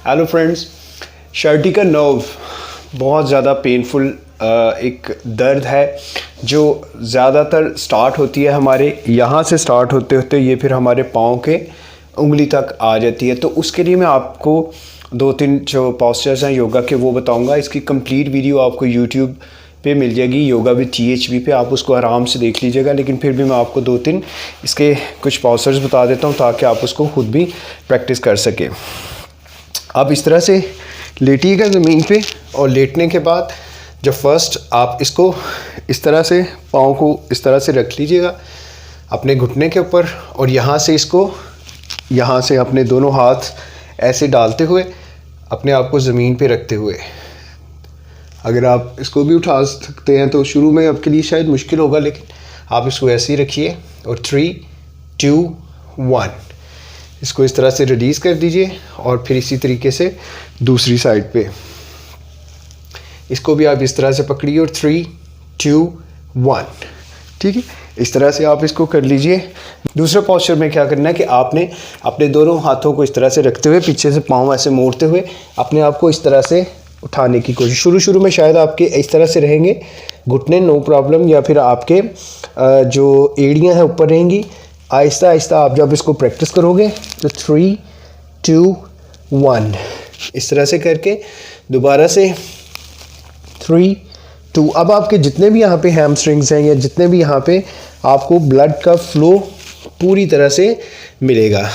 Hello friends, sciatica nerve बहुत ज़्यादा painful एक दर्द है जो ज़्यादातर स्टार्ट होती है हमारे यहाँ से स्टार्ट होते होते ये फिर हमारे पाँव के उंगली तक आ जाती है। तो उसके लिए मैं आपको 2-3 जो पोस्चर्स हैं योगा के वो बताऊंगा। इसकी कंप्लीट वीडियो आपको यूट्यूब पे मिल जाएगी, योगा विद THB पे, आप उसको आराम से देख लीजिएगा। लेकिन फिर भी मैं आपको 2-3 इसके कुछ पोस्चर्स बता देता हूँ ताकि आप उसको खुद भी प्रैक्टिस कर सकें। आप इस तरह से लेटिएगा ज़मीन पे और लेटने के बाद जब फर्स्ट आप इसको इस तरह से पाँव को इस तरह से रख लीजिएगा अपने घुटने के ऊपर और यहाँ से इसको यहाँ से अपने दोनों हाथ ऐसे डालते हुए अपने आप को ज़मीन पे रखते हुए, अगर आप इसको भी उठा सकते हैं तो शुरू में आपके लिए शायद मुश्किल होगा, लेकिन आप इसको ऐसे ही रखिए और 3, 2, 1 इसको इस तरह से रिलीज़ कर दीजिए। और फिर इसी तरीके से दूसरी साइड पे इसको भी आप इस तरह से पकड़िए और 3, 2, 1, ठीक है। इस तरह से आप इसको कर लीजिए। दूसरे पोस्चर में क्या करना है कि आपने अपने दोनों हाथों को इस तरह से रखते हुए पीछे से पाँव ऐसे मोड़ते हुए अपने आप को इस तरह से उठाने की कोशिश। शुरू में शायद आपके इस तरह से रहेंगे घुटने, नो प्रॉब्लम, या फिर आपके जो एड़ियाँ हैं ऊपर रहेंगी। आहिस्ता आहिस्ता आप जब इसको प्रैक्टिस करोगे तो 3, 2, 1 इस तरह से करके दोबारा से 3, 2। अब आपके जितने भी यहाँ पे हैमस्ट्रिंग्स हैं या जितने भी यहाँ पे आपको ब्लड का फ्लो पूरी तरह से मिलेगा।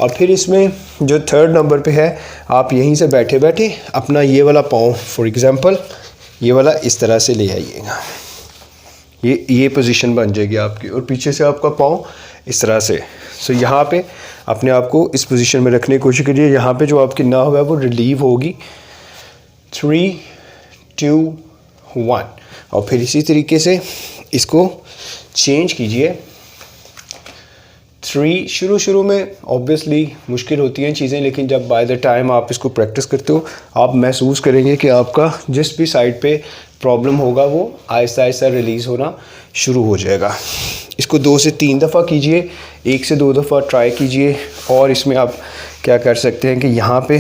और फिर इसमें जो 3rd नंबर पे है, आप यहीं से बैठे बैठे अपना ये वाला पाँव फॉर एग्ज़ाम्पल ये वाला इस तरह से ले आइएगा, ये पोजीशन बन जाएगी आपकी, और पीछे से आपका पाँव इस तरह से। सो यहाँ पे अपने आप को इस पोजीशन में रखने की कोशिश करिए। यहाँ पे जो आपकी नर्व है वो रिलीव होगी। 3, 2, 1 और फिर इसी तरीके से इसको चेंज कीजिए। 3 शुरू में ऑब्वियसली मुश्किल होती हैं चीज़ें, लेकिन जब बाय द टाइम आप इसको प्रैक्टिस करते हो आप महसूस करेंगे कि आपका जिस भी साइड पे प्रॉब्लम होगा वो आहिस्ता आहिस्ता रिलीज़ होना शुरू हो जाएगा। इसको 2 से 3 दफ़ा कीजिए, 1 से 2 दफ़ा ट्राई कीजिए। और इसमें आप क्या कर सकते हैं कि यहाँ पे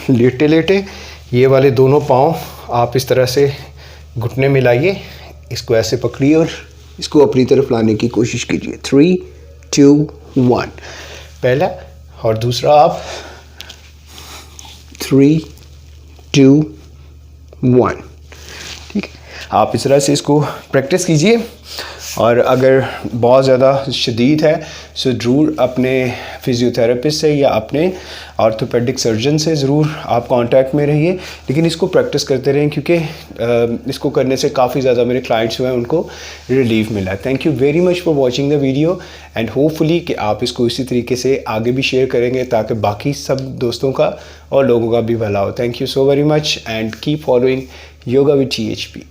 लेटे लेटे ये वाले दोनों पाँव आप इस तरह से घुटने में लाइए, इसको ऐसे पकड़िए और इसको अपनी तरफ लाने की कोशिश कीजिए। 3, 2, 1 पहला, और दूसरा आप 3, 2, 1, ठीक है। आप इस तरह से इसको प्रैक्टिस कीजिए। और अगर बहुत ज़्यादा शदीद है सो ज़रूर अपने फिज़ियोथेरेपिस्ट से या अपने ऑर्थोपेडिक सर्जन से ज़रूर आप कांटेक्ट में रहिए। लेकिन इसको प्रैक्टिस करते रहें क्योंकि इसको करने से काफ़ी ज़्यादा मेरे क्लाइंट्स हुए हैं उनको रिलीफ मिला है। Thank you very much for watching the video and hopefully कि आप इसको इसी तरीके से आगे भी शेयर करेंगे ताकि बाकी सब दोस्तों का और लोगों का भी भला हो। Thank you so very much and keep following yoga with THB।